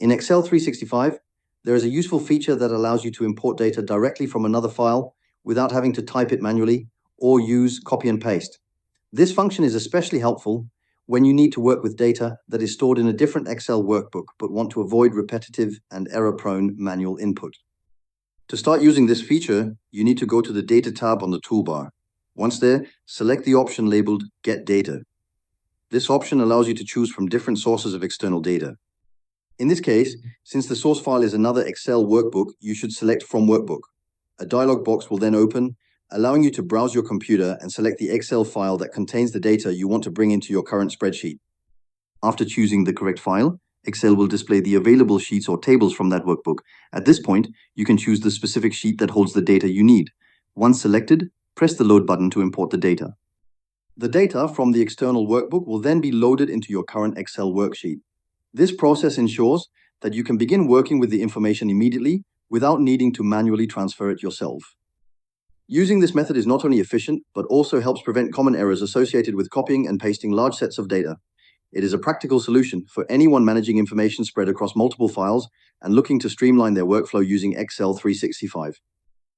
In Excel 365, there is a useful feature that allows you to import data directly from another file without having to type it manually or use copy and paste. This function is especially helpful when you need to work with data that is stored in a different Excel workbook but want to avoid repetitive and error-prone manual input. To start using this feature, you need to go to the Data tab on the toolbar. Once there, select the option labeled Get Data. This option allows you to choose from different sources of external data. In this case, since the source file is another Excel workbook, you should select From Workbook. A dialog box will then open, allowing you to browse your computer and select the Excel file that contains the data you want to bring into your current spreadsheet. After choosing the correct file, Excel will display the available sheets or tables from that workbook. At this point, you can choose the specific sheet that holds the data you need. Once selected, press the Load button to import the data. The data from the external workbook will then be loaded into your current Excel worksheet. This process ensures that you can begin working with the information immediately without needing to manually transfer it yourself. Using this method is not only efficient, but also helps prevent common errors associated with copying and pasting large sets of data. It is a practical solution for anyone managing information spread across multiple files and looking to streamline their workflow using Excel 365.